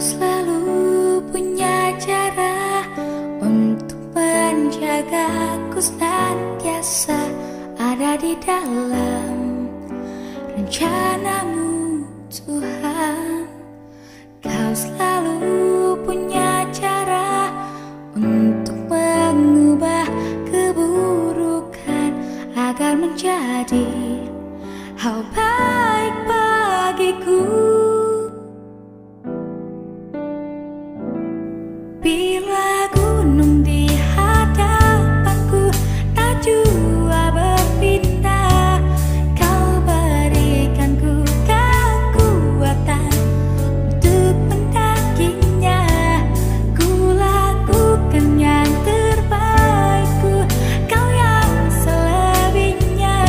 selalu punya cara untuk menjagaku, senantiasa ada di dalam rencanamu, Tuhan. Kau selalu punya cara untuk mengubah keburukan agar menjadi hal baik bagiku. Bila gunung di hadapanku tak jua berpindah, kau berikanku kekuatan untuk mendakinya. Ku lakukan yang terbaikku, kau yang selebihnya.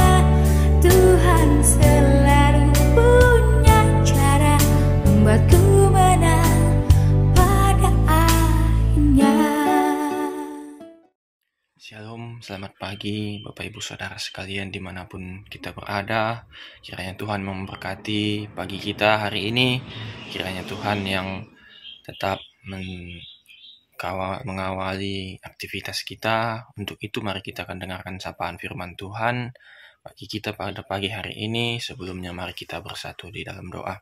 Tuhan selalu punya cara membuatku menang pada akhirnya. Shalom, selamat pagi Bapak Ibu Saudara sekalian dimanapun kita berada. Kiranya Tuhan memberkati pagi kita hari ini. Kiranya Tuhan yang tetap mengawali aktivitas kita. Untuk itu mari kita akan dengarkan sapaan firman Tuhan bagi kita pada pagi hari ini. Sebelumnya mari kita bersatu di dalam doa.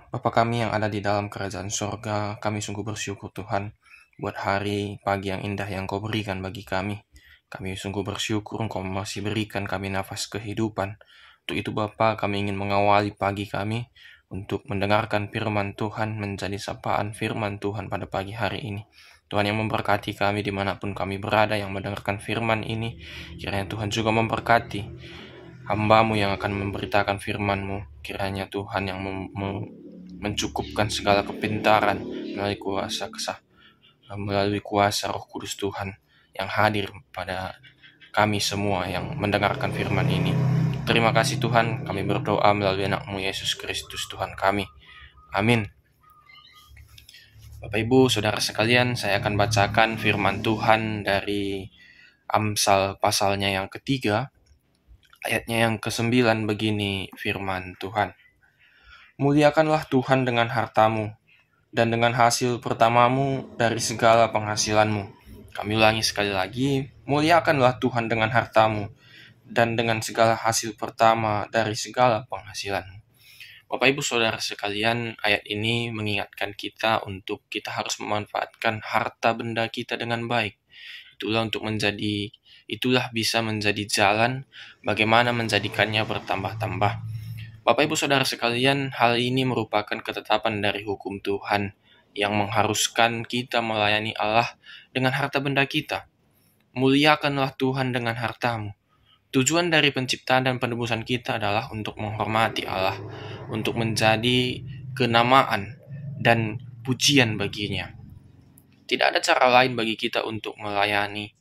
Bapa kami yang ada di dalam kerajaan sorga, kami sungguh bersyukur Tuhan buat hari pagi yang indah yang Kau berikan bagi kami. Kami sungguh bersyukur Engkau masih berikan kami nafas kehidupan. Untuk itu Bapa, kami ingin mengawali pagi kami untuk mendengarkan firman Tuhan, menjadi sapaan firman Tuhan pada pagi hari ini. Tuhan yang memberkati kami dimanapun kami berada yang mendengarkan firman ini. Kiranya Tuhan juga memberkati hamba-Mu yang akan memberitakan firman-Mu. Kiranya Tuhan yang mencukupkan segala kepintaran melalui kuasa Roh Kudus Tuhan yang hadir pada kami semua yang mendengarkan firman ini. Terima kasih Tuhan, kami berdoa melalui anak-Mu Yesus Kristus Tuhan kami. Amin. Bapak Ibu Saudara sekalian, saya akan bacakan firman Tuhan dari Amsal pasalnya yang ketiga, ayatnya yang ke-9. Begini firman Tuhan. Muliakanlah Tuhan dengan hartamu, dan dengan hasil pertamamu dari segala penghasilanmu. Kami ulangi sekali lagi, muliakanlah Tuhan dengan hartamu, dan dengan segala hasil pertama dari segala penghasilanmu. Bapak Ibu Saudara sekalian, ayat ini mengingatkan kita untuk kita harus memanfaatkan harta benda kita dengan baik. Itulah bisa menjadi jalan bagaimana menjadikannya bertambah-tambah. Bapak Ibu Saudara sekalian, hal ini merupakan ketetapan dari hukum Tuhan yang mengharuskan kita melayani Allah dengan harta benda kita. Muliakanlah Tuhan dengan hartamu. Tujuan dari penciptaan dan penebusan kita adalah untuk menghormati Allah, untuk menjadi kenamaan dan pujian baginya. Tidak ada cara lain bagi kita untuk melayani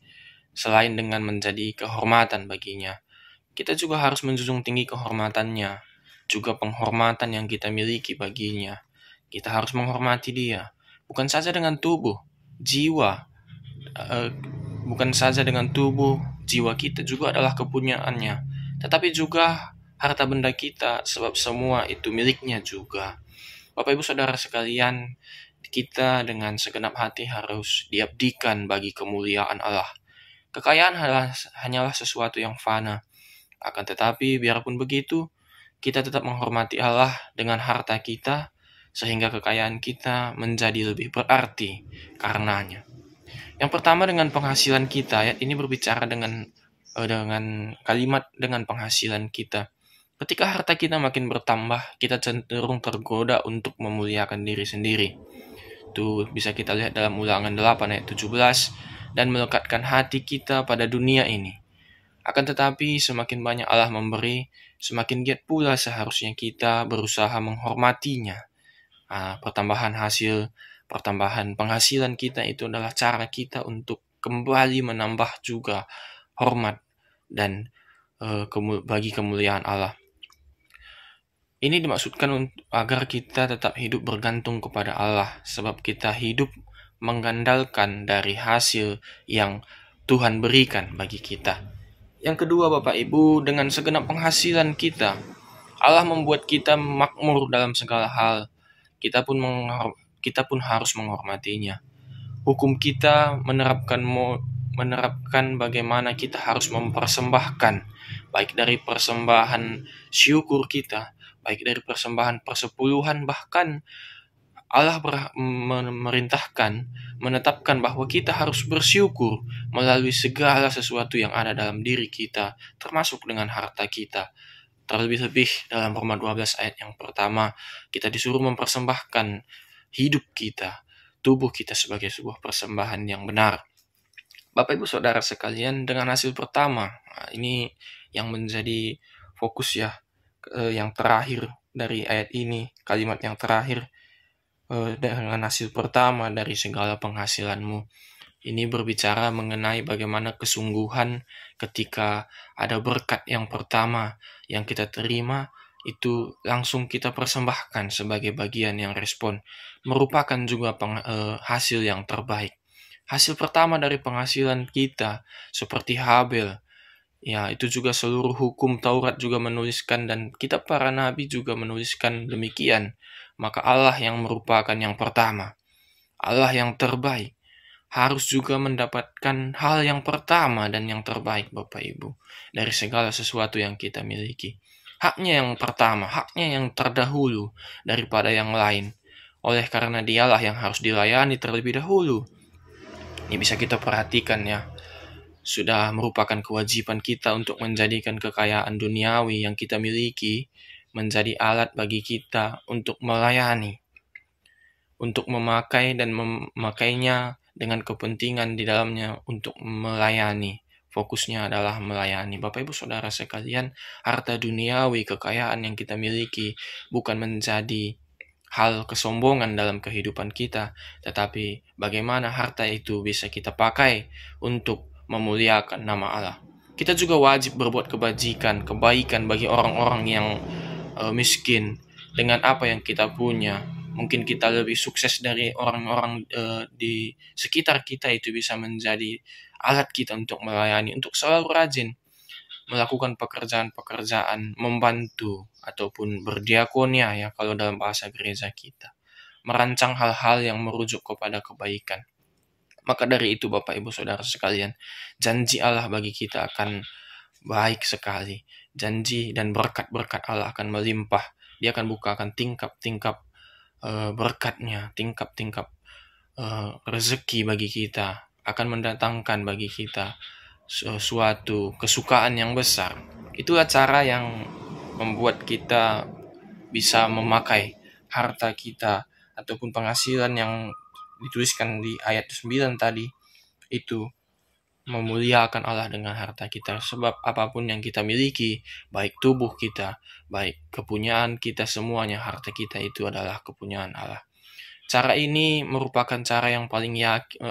selain dengan menjadi kehormatan baginya. Kita juga harus menjunjung tinggi kehormatannya, juga penghormatan yang kita miliki baginya. Kita harus menghormati Dia, bukan saja dengan tubuh, jiwa, jiwa kita juga adalah kepunyaannya, tetapi juga harta benda kita, sebab semua itu miliknya juga. Bapak Ibu Saudara sekalian, kita dengan segenap hati harus diabdikan bagi kemuliaan Allah. Kekayaan hanyalah sesuatu yang fana. Akan tetapi biarpun begitu, kita tetap menghormati Allah dengan harta kita, sehingga kekayaan kita menjadi lebih berarti karenanya. Yang pertama dengan penghasilan kita, ayat ini berbicara dengan kalimat dengan penghasilan kita. Ketika harta kita makin bertambah, kita cenderung tergoda untuk memuliakan diri sendiri. Itu bisa kita lihat dalam Ulangan 8 ayat 17, dan melekatkan hati kita pada dunia ini. Akan tetapi semakin banyak Allah memberi, semakin giat pula seharusnya kita berusaha menghormatinya. Pertambahan penghasilan kita itu adalah cara kita untuk kembali menambah juga hormat dan bagi kemuliaan Allah. Ini dimaksudkan agar kita tetap hidup bergantung kepada Allah, sebab kita hidup mengandalkan dari hasil yang Tuhan berikan bagi kita. Yang kedua, Bapak Ibu, dengan segenap penghasilan kita, Allah membuat kita makmur dalam segala hal. kita pun harus menghormatinya. Hukum kita menerapkan bagaimana kita harus mempersembahkan, baik dari persembahan syukur kita, baik dari persembahan persepuluhan, bahkan Allah memerintahkan, menetapkan bahwa kita harus bersyukur melalui segala sesuatu yang ada dalam diri kita, termasuk dengan harta kita. Terlebih-lebih dalam Roma 12 ayat yang pertama, kita disuruh mempersembahkan hidup kita, tubuh kita sebagai sebuah persembahan yang benar. Bapak Ibu Saudara sekalian, dengan hasil pertama, ini yang menjadi fokus ya, yang terakhir dari ayat ini, kalimat yang terakhir, dengan hasil pertama dari segala penghasilanmu. Ini berbicara mengenai bagaimana kesungguhan ketika ada berkat yang pertama yang kita terima, itu langsung kita persembahkan sebagai bagian yang respon, merupakan juga hasil yang terbaik. Hasil pertama dari penghasilan kita, seperti Habel, ya itu juga seluruh hukum Taurat juga menuliskan, dan kitab para nabi juga menuliskan demikian. Maka Allah yang merupakan yang pertama, Allah yang terbaik, harus juga mendapatkan hal yang pertama dan yang terbaik, Bapak Ibu, dari segala sesuatu yang kita miliki. Haknya yang pertama, haknya yang terdahulu daripada yang lain. Oleh karena dialah yang harus dilayani terlebih dahulu. Ini bisa kita perhatikan ya, sudah merupakan kewajiban kita untuk menjadikan kekayaan duniawi yang kita miliki menjadi alat bagi kita untuk melayani, untuk memakai dan memakainya dengan kepentingan di dalamnya untuk melayani. Fokusnya adalah melayani. Bapak Ibu Saudara sekalian, harta duniawi, kekayaan yang kita miliki bukan menjadi hal kesombongan dalam kehidupan kita, tetapi bagaimana harta itu bisa kita pakai untuk memuliakan nama Allah. Kita juga wajib berbuat kebaikan bagi orang-orang yang miskin dengan apa yang kita punya. Mungkin kita lebih sukses dari orang-orang di sekitar kita, itu bisa menjadi alat kita untuk melayani, untuk selalu rajin melakukan pekerjaan-pekerjaan membantu ataupun berdiakonia ya kalau dalam bahasa gereja kita, merancang hal-hal yang merujuk kepada kebaikan. Maka dari itu Bapak Ibu Saudara sekalian, janji Allah bagi kita akan baik sekali. Janji dan berkat-berkat Allah akan melimpah. Dia akan bukakan tingkap-tingkap berkatnya, tingkap-tingkap rezeki bagi kita, akan mendatangkan bagi kita suatu kesukaan yang besar. Itulah cara yang membuat kita bisa memakai harta kita ataupun penghasilan yang dituliskan di ayat 9 tadi, itu memuliakan Allah dengan harta kita. Sebab apapun yang kita miliki, baik tubuh kita, baik kepunyaan kita, semuanya harta kita itu adalah kepunyaan Allah. Cara ini merupakan cara yang paling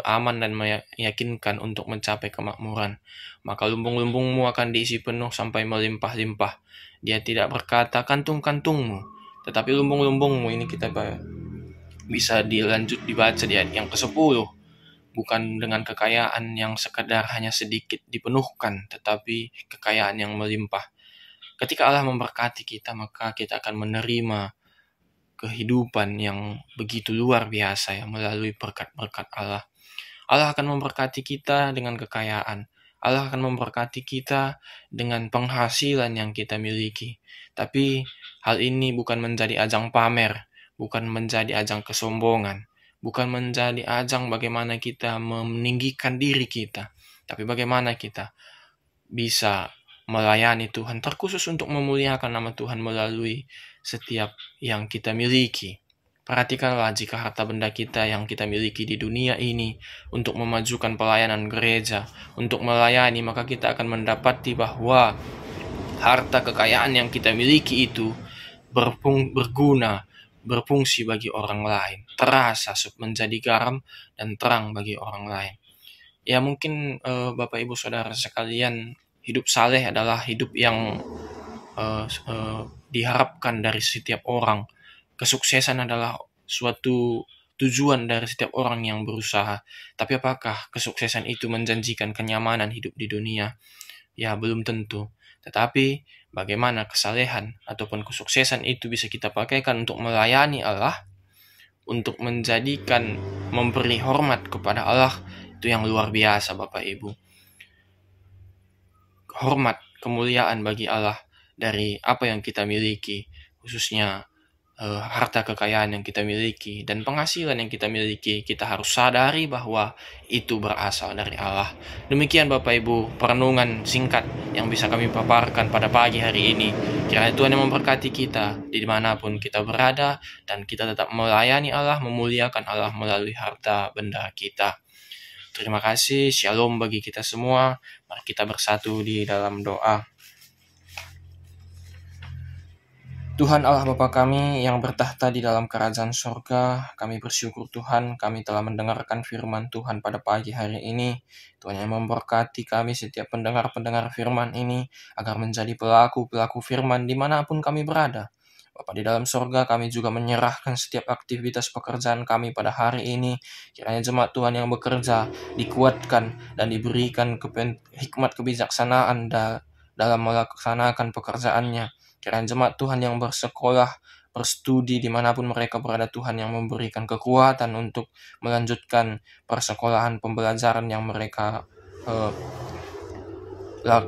aman dan meyakinkan untuk mencapai kemakmuran. Maka lumbung-lumbungmu akan diisi penuh sampai melimpah-limpah. Dia tidak berkata kantung-kantungmu, tetapi lumbung-lumbungmu. Ini kita bisa dibaca di ayat yang ke-10. Bukan dengan kekayaan yang sekadar hanya sedikit dipenuhkan, tetapi kekayaan yang melimpah. Ketika Allah memberkati kita, maka kita akan menerima kehidupan yang begitu luar biasa ya, melalui berkat-berkat Allah. Allah akan memberkati kita dengan kekayaan. Allah akan memberkati kita dengan penghasilan yang kita miliki. Tapi hal ini bukan menjadi ajang pamer, bukan menjadi ajang kesombongan, bukan menjadi ajang bagaimana kita meninggikan diri kita, tapi bagaimana kita bisa melayani Tuhan, terkhusus untuk memuliakan nama Tuhan melalui setiap yang kita miliki. Perhatikanlah, jika harta benda kita yang kita miliki di dunia ini untuk memajukan pelayanan gereja, untuk melayani, maka kita akan mendapati bahwa harta kekayaan yang kita miliki itu berguna, berfungsi bagi orang lain, terasa menjadi garam dan terang bagi orang lain. Ya mungkin Bapak Ibu Saudara sekalian, hidup saleh adalah hidup yang diharapkan dari setiap orang. Kesuksesan adalah suatu tujuan dari setiap orang yang berusaha. Tapi apakah kesuksesan itu menjanjikan kenyamanan hidup di dunia? Ya belum tentu. Tetapi bagaimana kesalehan ataupun kesuksesan itu bisa kita pakaikan untuk melayani Allah? untuk menjadikan memberi hormat kepada Allah itu yang luar biasa, Bapak Ibu. Hormat, kemuliaan bagi Allah dari apa yang kita miliki, khususnya harta kekayaan yang kita miliki dan penghasilan yang kita miliki. Kita harus sadari bahwa itu berasal dari Allah. Demikian Bapak Ibu perenungan singkat yang bisa kami paparkan pada pagi hari ini. Kiranya Tuhan yang memberkati kita dimanapun kita berada, dan kita tetap melayani Allah, memuliakan Allah melalui harta benda kita. Terima kasih, shalom bagi kita semua. Mari kita bersatu di dalam doa. Tuhan Allah Bapa kami yang bertahta di dalam kerajaan surga, kami bersyukur Tuhan, kami telah mendengarkan firman Tuhan pada pagi hari ini. Tuhan yang memberkati kami setiap pendengar-pendengar firman ini, agar menjadi pelaku-pelaku firman dimanapun kami berada. Bapa di dalam surga, kami juga menyerahkan setiap aktivitas pekerjaan kami pada hari ini. Kiranya jemaat Tuhan yang bekerja dikuatkan dan diberikan hikmat kebijaksanaan dalam melaksanakan pekerjaannya. Kiranya jemaat Tuhan yang bersekolah, berstudi dimanapun mereka berada, Tuhan yang memberikan kekuatan untuk melanjutkan persekolahan pembelajaran yang mereka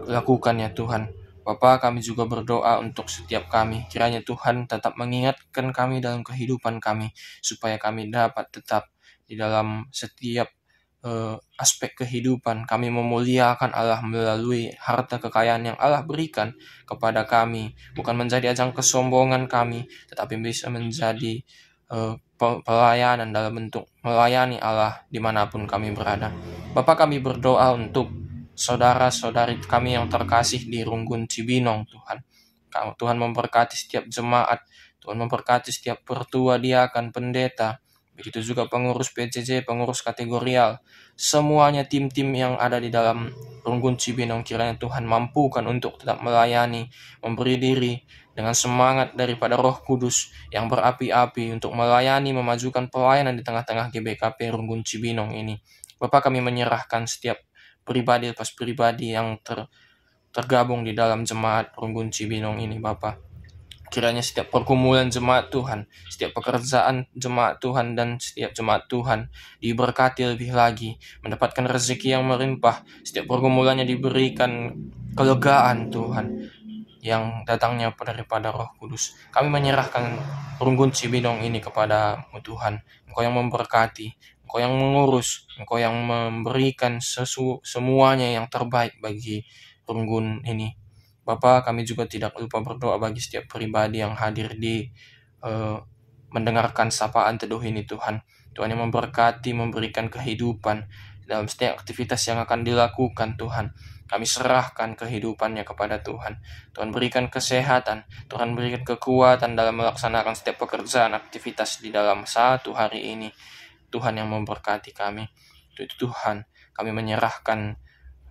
lakukan ya Tuhan. Bapa, kami juga berdoa untuk setiap kami. Kiranya Tuhan tetap mengingatkan kami dalam kehidupan kami, supaya kami dapat tetap di dalam setiap aspek kehidupan kami memuliakan Allah melalui harta kekayaan yang Allah berikan kepada kami, bukan menjadi ajang kesombongan kami, tetapi bisa menjadi pelayanan dalam bentuk melayani Allah dimanapun kami berada. Bapa, kami berdoa untuk saudara-saudari kami yang terkasih di Runggun Cibinong, Tuhan. Tuhan memberkati setiap jemaat, Tuhan memberkati setiap pertua, diakan, pendeta, begitu juga pengurus PJJ, pengurus kategorial, semuanya tim-tim yang ada di dalam Runggun Cibinong. Kiranya Tuhan mampukan untuk tetap melayani, memberi diri dengan semangat daripada Roh Kudus yang berapi-api untuk melayani, memajukan pelayanan di tengah-tengah GBKP Runggun Cibinong ini. Bapak, kami menyerahkan setiap pribadi lepas pribadi yang tergabung di dalam jemaat Runggun Cibinong ini, Bapak. Kiranya setiap pergumulan jemaat Tuhan, setiap pekerjaan jemaat Tuhan, dan setiap jemaat Tuhan diberkati lebih lagi, mendapatkan rezeki yang melimpah. Setiap pergumulannya diberikan kelegaan Tuhan yang datangnya daripada Roh Kudus. Kami menyerahkan Runggun Cibinong ini kepada-Mu Tuhan. Engkau yang memberkati, Engkau yang mengurus, Engkau yang memberikan semuanya yang terbaik bagi Runggun ini. Bapa, kami juga tidak lupa berdoa bagi setiap pribadi yang hadir di mendengarkan sapaan teduh ini, Tuhan. Tuhan yang memberkati, memberikan kehidupan dalam setiap aktivitas yang akan dilakukan, Tuhan. Kami serahkan kehidupannya kepada Tuhan. Tuhan berikan kesehatan, Tuhan berikan kekuatan dalam melaksanakan setiap pekerjaan, aktivitas di dalam satu hari ini. Tuhan yang memberkati kami. Itu Tuhan, kami menyerahkan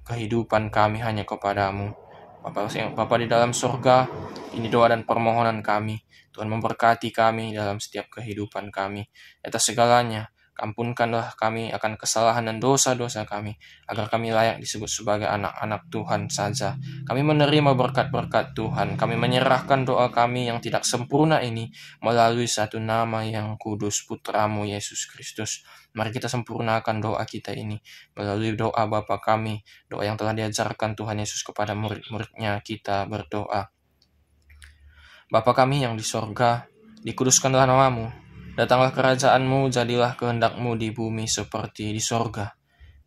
kehidupan kami hanya kepada-Mu. Bapa di dalam surga, ini doa dan permohonan kami. Tuhan memberkati kami dalam setiap kehidupan kami. Atas segalanya, ampunkanlah kami akan kesalahan dan dosa-dosa kami, agar kami layak disebut sebagai anak-anak Tuhan saja. Kami menerima berkat-berkat Tuhan. Kami menyerahkan doa kami yang tidak sempurna ini melalui satu nama yang kudus, Putra-Mu Yesus Kristus. Mari kita sempurnakan doa kita ini melalui doa Bapa kami, doa yang telah diajarkan Tuhan Yesus kepada murid-muridnya. Kita berdoa. Bapa kami yang di sorga, dikuduskanlah nama-Mu. Datanglah kerajaan-Mu, jadilah kehendak-Mu di bumi seperti di sorga.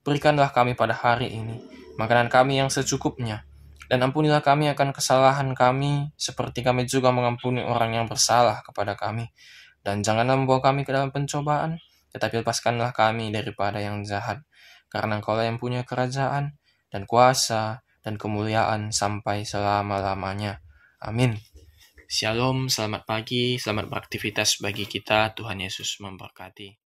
Berikanlah kami pada hari ini makanan kami yang secukupnya, dan ampunilah kami akan kesalahan kami, seperti kami juga mengampuni orang yang bersalah kepada kami. Dan janganlah membawa kami ke dalam pencobaan, tetapi lepaskanlah kami daripada yang jahat. Karena Engkau-lah yang punya kerajaan, dan kuasa, dan kemuliaan sampai selama-lamanya. Amin. Shalom, selamat pagi, selamat beraktivitas bagi kita. Tuhan Yesus memberkati.